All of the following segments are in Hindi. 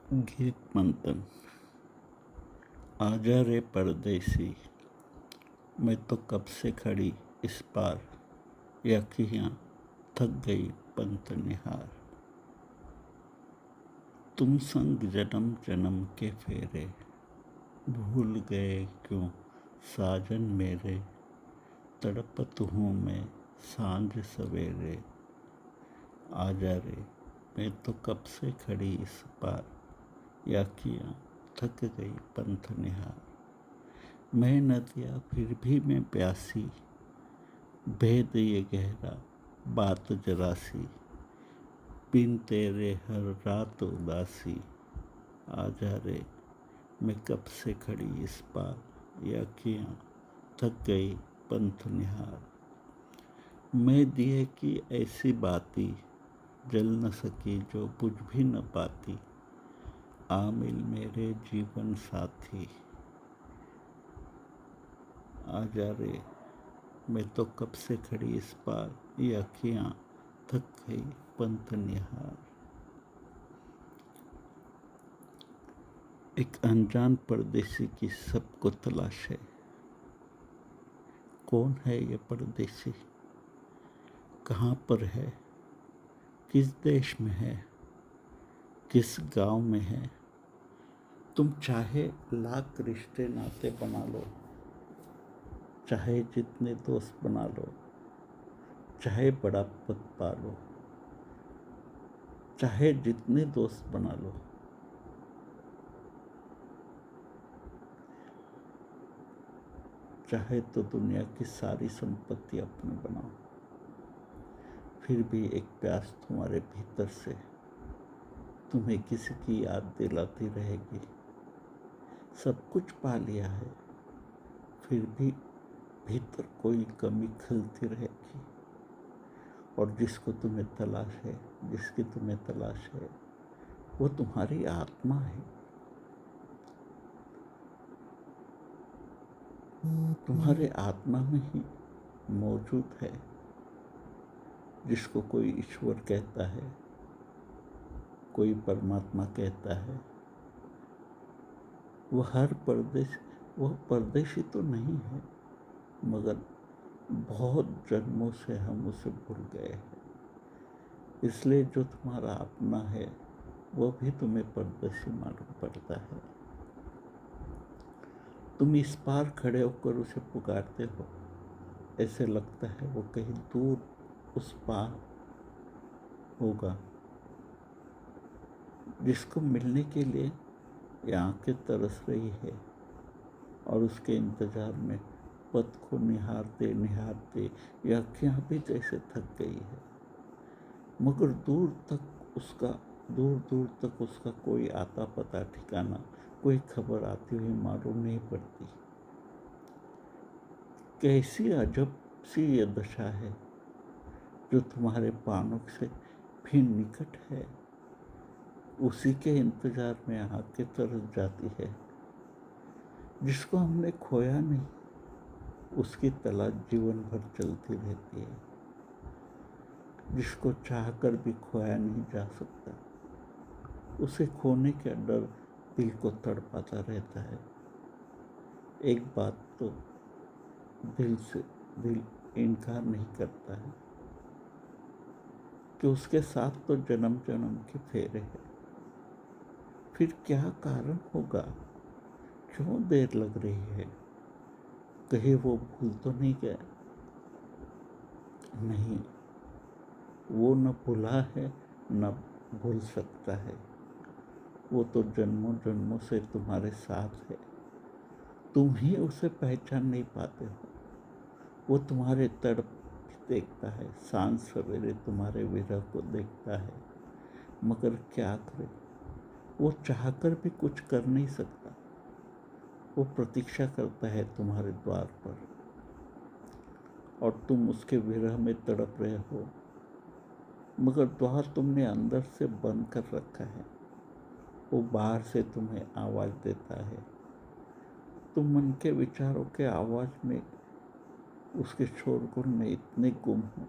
गीत मंथन। आजा रे परदेसी, मैं तो कब से खड़ी इस पार, यकियाँ थक गई पंथ निहार। तुम संग जन्म जन्म के फेरे, भूल गए क्यों साजन मेरे। तड़पत हूँ मैं सांझ सवेरे, आजा रे मैं तो कब से खड़ी इस पार, यकियाँ थक गई पंथ निहार। मैं नदिया फिर भी मैं प्यासी, भेद ये गहरा बात जरा सी। बिन तेरे हर रात उदासी, आजा रे मैं कब से खड़ी इस पार, यकियाँ थक गई पंथ निहार। मैं दिए की ऐसी बाती, जल न सकी जो बुझ भी न पाती। आ मिल मेरे जीवन साथी, आजा रे मैं तो कब से खड़ी इस पार, ये अखियाँ थक गई पंथ निहार। एक अनजान परदेसी की सबको तलाश है। कौन है ये परदेसी, कहाँ पर है, किस देश में है, किस गांव में है। तुम चाहे लाख रिश्ते नाते बना लो, चाहे जितने दोस्त बना लो, चाहे बड़ा पद पा लो, चाहे जितने दोस्त बना लो, चाहे तो दुनिया की सारी संपत्ति अपनी बनाओ, फिर भी एक प्यास तुम्हारे भीतर से तुम्हें किसी की याद दिलाती रहेगी। सब कुछ पा लिया है, फिर भी भीतर कोई कमी खलती रहेगी। और जिसको तुम्हें तलाश है, जिसकी तुम्हें तलाश है, वो तुम्हारी आत्मा है। तुम्हारे आत्मा में ही मौजूद है। जिसको कोई ईश्वर कहता है, कोई परमात्मा कहता है, वह परदेशी तो नहीं है, मगर बहुत जन्मों से हम उसे भूल गए हैं। इसलिए जो तुम्हारा अपना है, वो भी तुम्हें परदेशी मालूम पड़ता है। तुम इस पार खड़े होकर उसे पुकारते हो, ऐसे लगता है वो कहीं दूर उस पार होगा। जिसको मिलने के लिए ये आंखें तरस रही है और उसके इंतजार में पथ को निहारते निहारते ये आँखें भी जैसे थक गई है। मगर दूर दूर तक उसका कोई आता पता ठिकाना, कोई खबर आती हुई मालूम नहीं पड़ती। कैसी अजब सी ये दशा है, जो तुम्हारे पानों से भी निकट है, उसी के इंतजार में आके तरस जाती है। जिसको हमने खोया नहीं, उसकी तलाश जीवन भर चलती रहती है। जिसको चाहकर भी खोया नहीं जा सकता, उसे खोने का डर दिल को तड़पाता रहता है। एक बात तो दिल इनकार नहीं करता है कि उसके साथ तो जन्म जन्म के फेरे हैं। फिर क्या कारण होगा, क्यों देर लग रही है? कहीं वो भूल तो नहीं गया? नहीं, वो न भूला है न भूल सकता है। वो तो जन्मों जन्मों से तुम्हारे साथ है। तुम ही उसे पहचान नहीं पाते हो। वो तुम्हारे तड़प देखता है, सांझ सवेरे तुम्हारे विरह को देखता है, मगर क्या करे, वो चाहकर भी कुछ कर नहीं सकता। वो प्रतीक्षा करता है तुम्हारे द्वार पर, और तुम उसके विरह में तड़प रहे हो, मगर द्वार तुमने अंदर से बंद कर रखा है। वो बाहर से तुम्हें आवाज़ देता है। तुम मन के विचारों के आवाज़ में, उसके शोरगुल में इतने गुम हो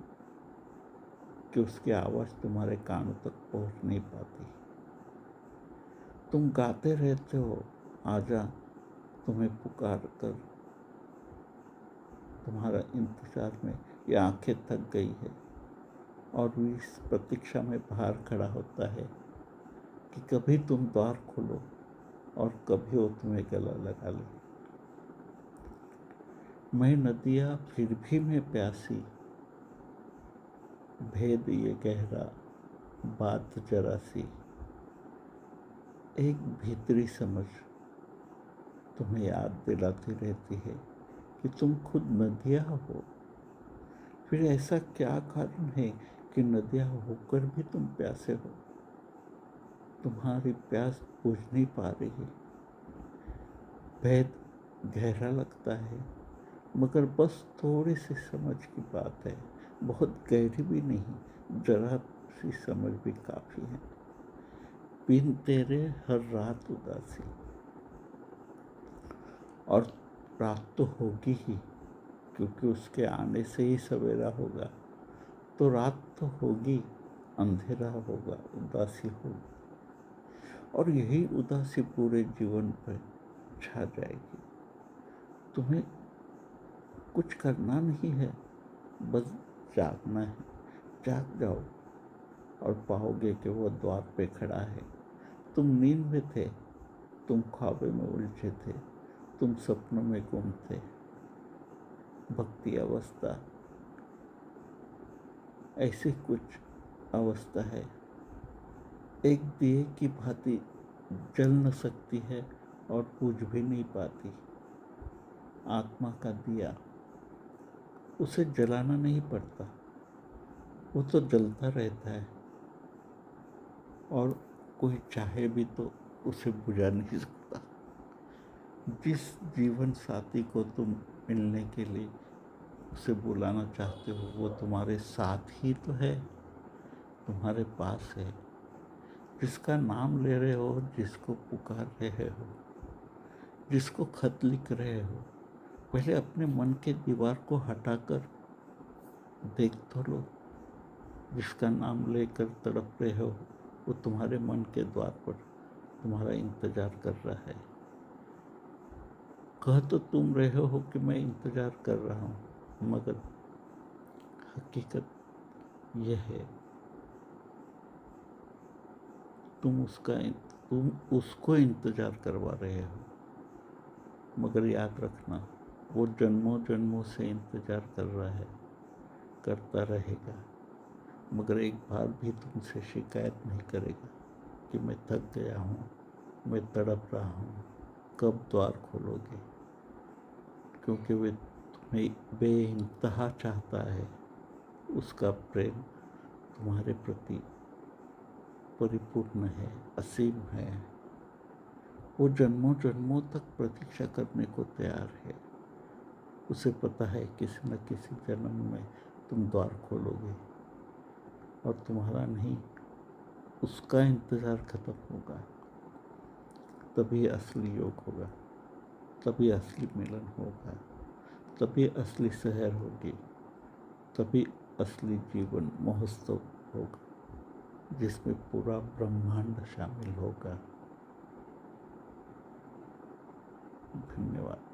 कि उसकी आवाज़ तुम्हारे कानों तक पहुंच नहीं पाती। तुम गाते रहते हो आजा, तुम्हें पुकार कर, तुम्हारा इंतजार में ये आंखें थक गई है और भी इस प्रतीक्षा में बाहर खड़ा होता है कि कभी तुम द्वार खोलो और कभी वो तुम्हें गला लगा ले। मैं नदियाँ फिर भी मैं प्यासी, भेद ये गहरा बात जरा सी, एक भीतरी समझ तुम्हें याद दिलाती रहती है कि तुम खुद नदियाँ हो। फिर ऐसा क्या कारण है कि नदियाँ होकर भी तुम प्यासे हो? तुम्हारी प्यास बुझ नहीं पा रही, भेद गहरा लगता है, मगर बस थोड़ी सी समझ की बात है, बहुत गहरी भी नहीं, जरा सी समझ भी काफ़ी है। बिन तेरे हर रात उदासी, और रात तो होगी ही, क्योंकि उसके आने से ही सवेरा होगा, तो रात तो होगी, अंधेरा होगा, उदासी होगी, और यही उदासी पूरे जीवन पर छा जाएगी। तुम्हें कुछ करना नहीं है, बस जागना है। जाग जाओ और पाओगे कि वो द्वार पे खड़ा है। तुम नींद में थे, तुम ख्वाबे में उलझे थे, तुम सपनों में गुम थे। भक्ति अवस्था ऐसी कुछ अवस्था है, एक दिए की भांति जल न सकती है और बुझ भी नहीं पाती। आत्मा का दिया, उसे जलाना नहीं पड़ता, वो तो जलता रहता है, और कोई चाहे भी तो उसे बुझा नहीं सकता। जिस जीवन साथी को तुम मिलने के लिए उसे बुलाना चाहते हो, वो तुम्हारे साथ ही तो है, तुम्हारे पास है, जिसका नाम ले रहे हो, जिसको पुकार रहे हो, जिसको खत लिख रहे हो। पहले अपने मन के दीवार को हटाकर देख तो लो, जिसका नाम लेकर तड़प रहे हो, वो तुम्हारे मन के द्वार पर तुम्हारा इंतजार कर रहा है। कह तो तुम रहे हो कि मैं इंतजार कर रहा हूँ, मगर हकीकत यह है तुम उसको इंतजार करवा रहे हो। मगर याद रखना, वो जन्मों जन्मों से इंतजार कर रहा है, करता रहेगा, मगर एक बार भी तुमसे शिकायत नहीं करेगा कि मैं थक गया हूँ, मैं तड़प रहा हूँ, कब द्वार खोलोगे। क्योंकि वे तुम्हें बेइंतहा चाहता है, उसका प्रेम तुम्हारे प्रति परिपूर्ण है, असीम है। वो जन्मों जन्मों तक प्रतीक्षा करने को तैयार है। उसे पता है किसी न किसी जन्म में तुम द्वार खोलोगे, और तुम्हारा नहीं, उसका इंतज़ार खत्म होगा। तभी असली योग होगा, तभी असली मिलन होगा, तभी असली सहर होगी, तभी असली जीवन महोत्सव होगा, जिसमें पूरा ब्रह्मांड शामिल होगा। धन्यवाद।